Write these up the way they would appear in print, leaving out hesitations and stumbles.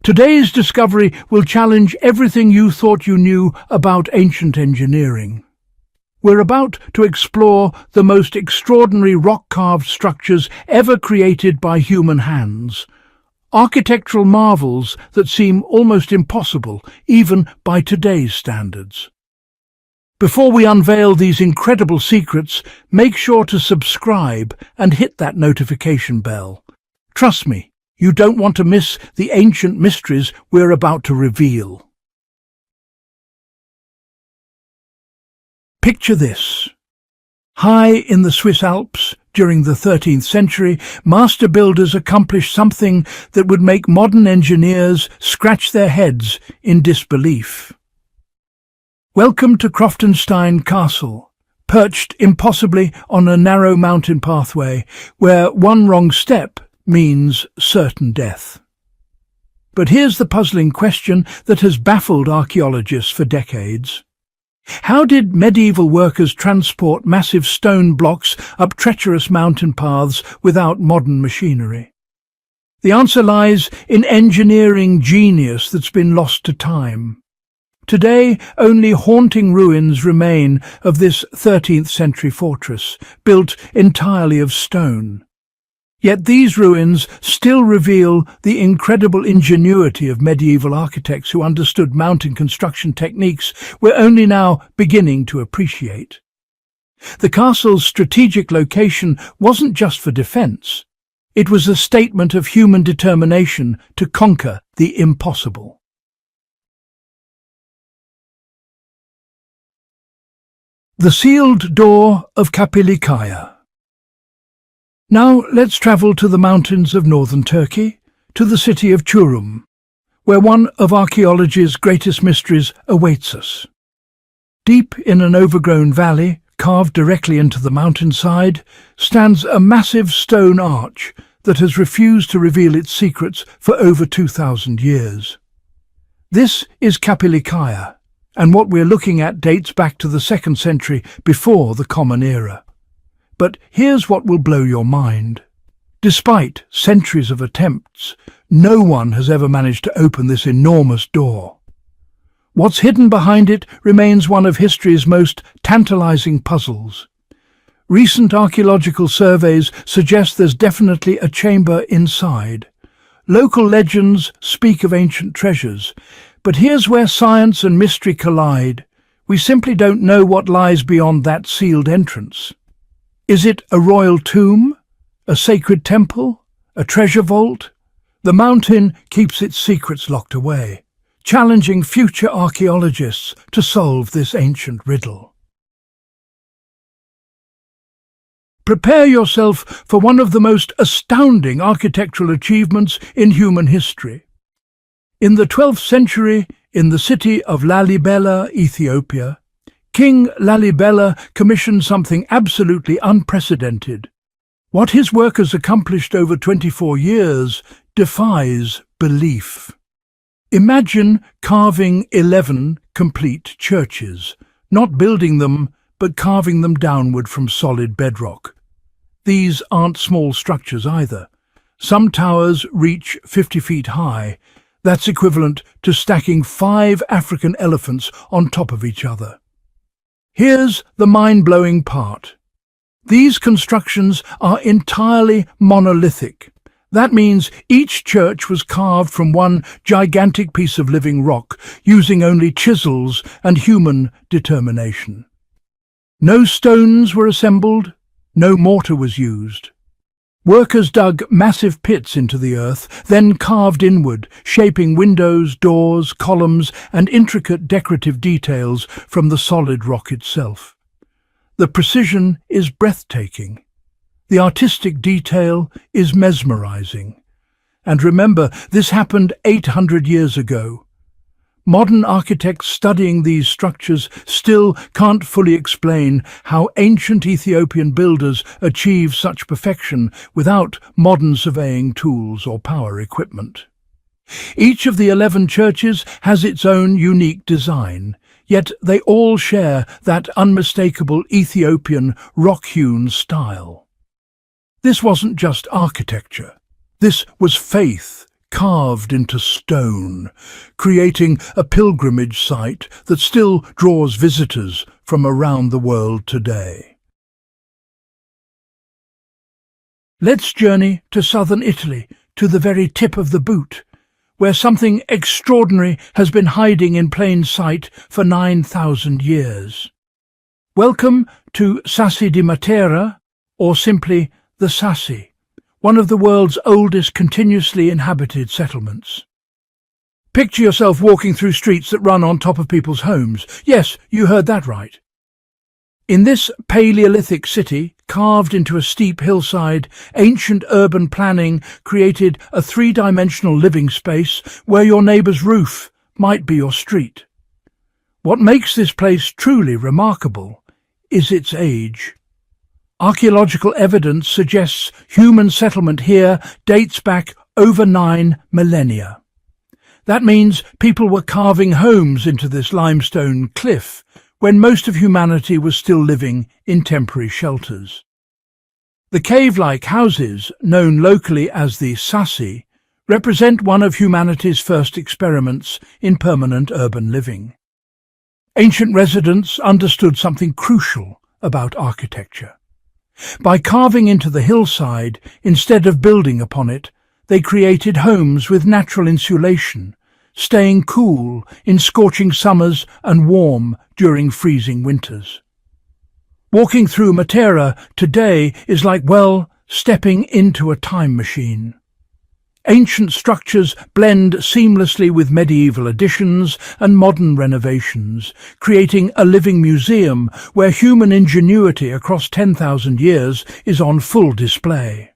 Today's discovery will challenge everything you thought you knew about ancient engineering. We're about to explore the most extraordinary rock-carved structures ever created by human hands. Architectural marvels that seem almost impossible, even by today's standards. Before we unveil these incredible secrets, make sure to subscribe and hit that notification bell. Trust me, you don't want to miss the ancient mysteries we're about to reveal. Picture this. High in the Swiss Alps, during the 13th century, master builders accomplished something that would make modern engineers scratch their heads in disbelief. Welcome to Croftonstein Castle, perched impossibly on a narrow mountain pathway, where one wrong step means certain death. But here's the puzzling question that has baffled archaeologists for decades. How did medieval workers transport massive stone blocks up treacherous mountain paths without modern machinery? The answer lies in engineering genius that's been lost to time. Today, only haunting ruins remain of this 13th century fortress, built entirely of stone. Yet these ruins still reveal the incredible ingenuity of medieval architects who understood mountain construction techniques we're only now beginning to appreciate. The castle's strategic location wasn't just for defense. It was a statement of human determination to conquer the impossible. The sealed door of Kapiliskaya. Now let's travel to the mountains of northern Turkey, to the city of Çorum, where one of archaeology's greatest mysteries awaits us. Deep in an overgrown valley, carved directly into the mountainside, stands a massive stone arch that has refused to reveal its secrets for over 2,000 years. This is Kapiliskaya, and what we're looking at dates back to the 2nd century before the Common Era. But here's what will blow your mind. Despite centuries of attempts, no one has ever managed to open this enormous door. What's hidden behind it remains one of history's most tantalizing puzzles. Recent archaeological surveys suggest there's definitely a chamber inside. Local legends speak of ancient treasures, but here's where science and mystery collide. We simply don't know what lies beyond that sealed entrance. Is it a royal tomb? A sacred temple? A treasure vault? The mountain keeps its secrets locked away, challenging future archaeologists to solve this ancient riddle. Prepare yourself for one of the most astounding architectural achievements in human history. In the 12th century, in the city of Lalibela, Ethiopia, King Lalibela commissioned something absolutely unprecedented. What his workers accomplished over 24 years defies belief. Imagine carving 11 complete churches, not building them, but carving them downward from solid bedrock. These aren't small structures either. Some towers reach 50 feet high. That's equivalent to stacking 5 African elephants on top of each other. Here's the mind-blowing part. These constructions are entirely monolithic. That means each church was carved from one gigantic piece of living rock, using only chisels and human determination. No stones were assembled, no mortar was used. Workers dug massive pits into the earth, then carved inward, shaping windows, doors, columns, and intricate decorative details from the solid rock itself. The precision is breathtaking. The artistic detail is mesmerizing. And remember, this happened 800 years ago. Modern architects studying these structures still can't fully explain how ancient Ethiopian builders achieved such perfection without modern surveying tools or power equipment. Each of the 11 churches has its own unique design, yet they all share that unmistakable Ethiopian rock-hewn style. This wasn't just architecture. This was faith, carved into stone, creating a pilgrimage site that still draws visitors from around the world today. Let's journey to southern Italy, to the very tip of the boot, where something extraordinary has been hiding in plain sight for 9,000 years. Welcome to Sassi di Matera, or simply the Sassi, one of the world's oldest continuously inhabited settlements. Picture yourself walking through streets that run on top of people's homes. Yes, you heard that right. In this Paleolithic city, carved into a steep hillside, ancient urban planning created a three-dimensional living space where your neighbour's roof might be your street. What makes this place truly remarkable is its age. Archaeological evidence suggests human settlement here dates back over 9 millennia. That means people were carving homes into this limestone cliff when most of humanity was still living in temporary shelters. The cave-like houses, known locally as the Sassi, represent one of humanity's first experiments in permanent urban living. Ancient residents understood something crucial about architecture. By carving into the hillside instead of building upon it, they created homes with natural insulation, staying cool in scorching summers and warm during freezing winters. Walking through Matera today is like, well, stepping into a time machine. Ancient structures blend seamlessly with medieval additions and modern renovations, creating a living museum where human ingenuity across 10,000 years is on full display.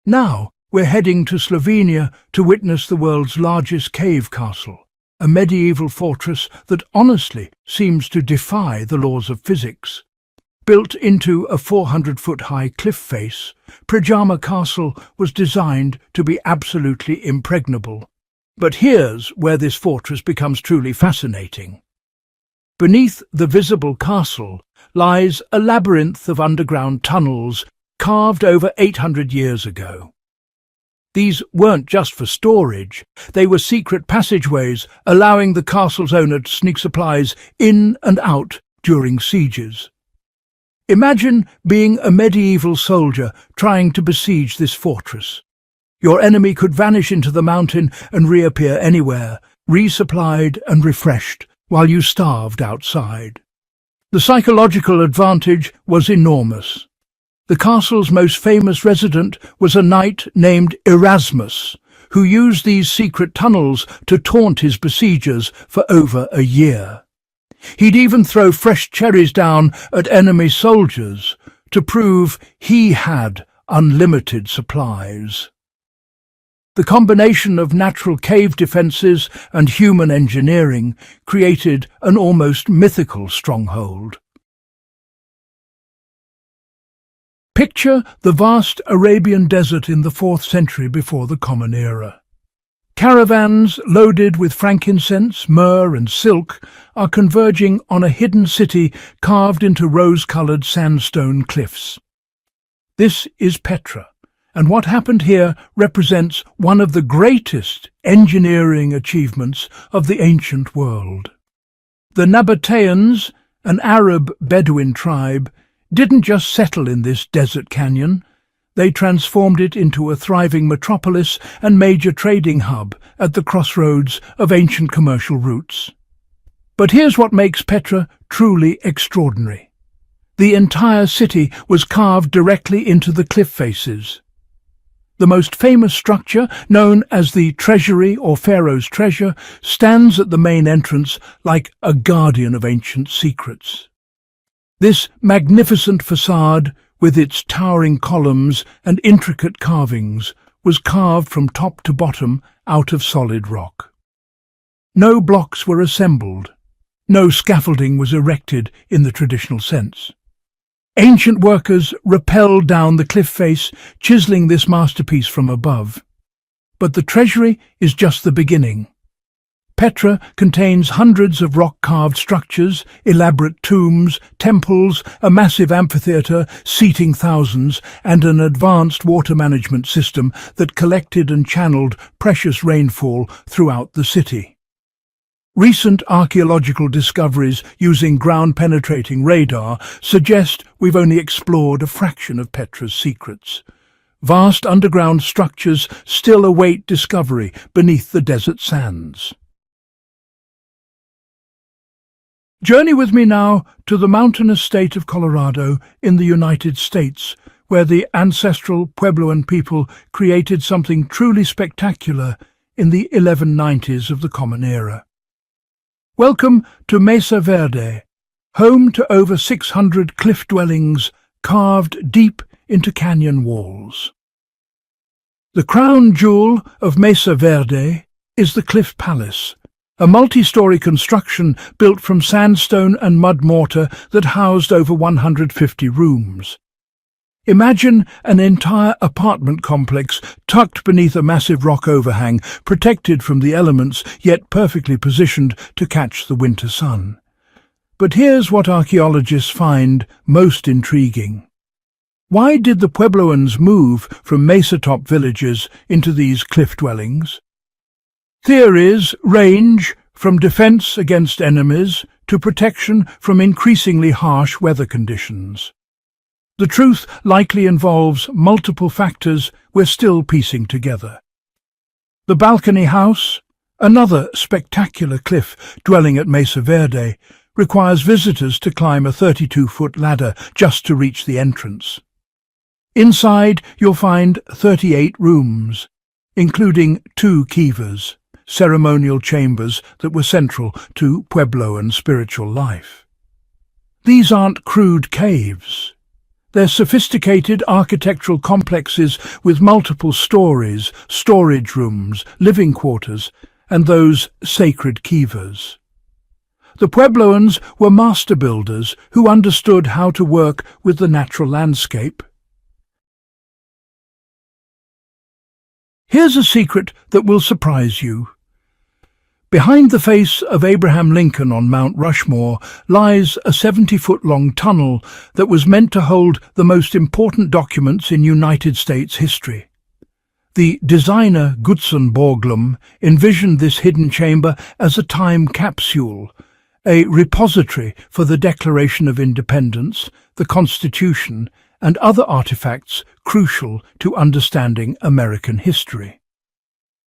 Now, we're heading to Slovenia to witness the world's largest cave castle, a medieval fortress that honestly seems to defy the laws of physics. Built into a 400-foot-high cliff face, Predjama Castle was designed to be absolutely impregnable. But here's where this fortress becomes truly fascinating. Beneath the visible castle lies a labyrinth of underground tunnels carved over 800 years ago. These weren't just for storage, they were secret passageways allowing the castle's owner to sneak supplies in and out during sieges. Imagine being a medieval soldier trying to besiege this fortress. Your enemy could vanish into the mountain and reappear anywhere, resupplied and refreshed, while you starved outside. The psychological advantage was enormous. The castle's most famous resident was a knight named Erasmus, who used these secret tunnels to taunt his besiegers for over a year. He'd even throw fresh cherries down at enemy soldiers to prove he had unlimited supplies. The combination of natural cave defences and human engineering created an almost mythical stronghold. Picture the vast Arabian desert in the 4th century before the Common Era. Caravans loaded with frankincense, myrrh and silk are converging on a hidden city carved into rose-coloured sandstone cliffs. This is Petra, and what happened here represents one of the greatest engineering achievements of the ancient world. The Nabateans, an Arab Bedouin tribe, didn't just settle in this desert canyon. They transformed it into a thriving metropolis and major trading hub at the crossroads of ancient commercial routes. But here's what makes Petra truly extraordinary. The entire city was carved directly into the cliff faces. The most famous structure, known as the Treasury or Pharaoh's Treasure, stands at the main entrance like a guardian of ancient secrets. This magnificent facade, with its towering columns and intricate carvings, was carved from top to bottom out of solid rock. No blocks were assembled. No scaffolding was erected in the traditional sense. Ancient workers rappelled down the cliff face, chiselling this masterpiece from above. But the treasury is just the beginning. Petra contains hundreds of rock-carved structures, elaborate tombs, temples, a massive amphitheatre seating thousands, and an advanced water management system that collected and channeled precious rainfall throughout the city. Recent archaeological discoveries using ground-penetrating radar suggest we've only explored a fraction of Petra's secrets. Vast underground structures still await discovery beneath the desert sands. Journey with me now to the mountainous state of Colorado in the United States, where the ancestral Puebloan people created something truly spectacular in the 1190s of the Common Era. Welcome to Mesa Verde, home to over 600 cliff dwellings carved deep into canyon walls. The crown jewel of Mesa Verde is the Cliff Palace, a multi-story construction built from sandstone and mud mortar that housed over 150 rooms. Imagine an entire apartment complex tucked beneath a massive rock overhang, protected from the elements yet perfectly positioned to catch the winter sun. But here's what archaeologists find most intriguing. Why did the Puebloans move from mesa-top villages into these cliff dwellings? Theories range from defense against enemies to protection from increasingly harsh weather conditions. The truth likely involves multiple factors we're still piecing together. The balcony house, another spectacular cliff dwelling at Mesa Verde, requires visitors to climb a 32-foot ladder just to reach the entrance. Inside, you'll find 38 rooms, including 2 kivas, ceremonial chambers that were central to Puebloan spiritual life. These aren't crude caves. They're sophisticated architectural complexes with multiple stories, storage rooms, living quarters, and those sacred kivas. The Puebloans were master builders who understood how to work with the natural landscape. Here's a secret that will surprise you. Behind the face of Abraham Lincoln on Mount Rushmore lies a 70-foot-long tunnel that was meant to hold the most important documents in United States history. The designer Gutzon Borglum envisioned this hidden chamber as a time capsule, a repository for the Declaration of Independence, the Constitution, and other artifacts crucial to understanding American history.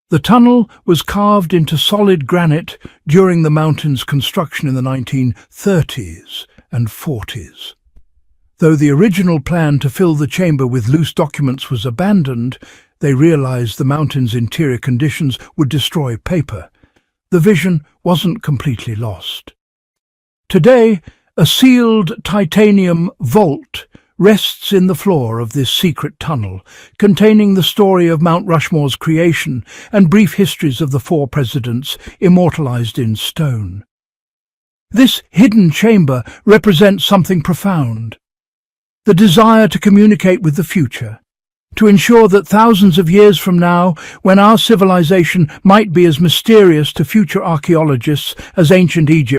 The tunnel was carved into solid granite during the mountain's construction in the 1930s and 40s. Though the original plan to fill the chamber with loose documents was abandoned, they realized the mountain's interior conditions would destroy paper. The vision wasn't completely lost. Today, a sealed titanium vault rests in the floor of this secret tunnel, containing the story of Mount Rushmore's creation and brief histories of the 4 presidents immortalized in stone. This hidden chamber represents something profound: the desire to communicate with the future, to ensure that thousands of years from now, when our civilization might be as mysterious to future archaeologists as ancient Egypt,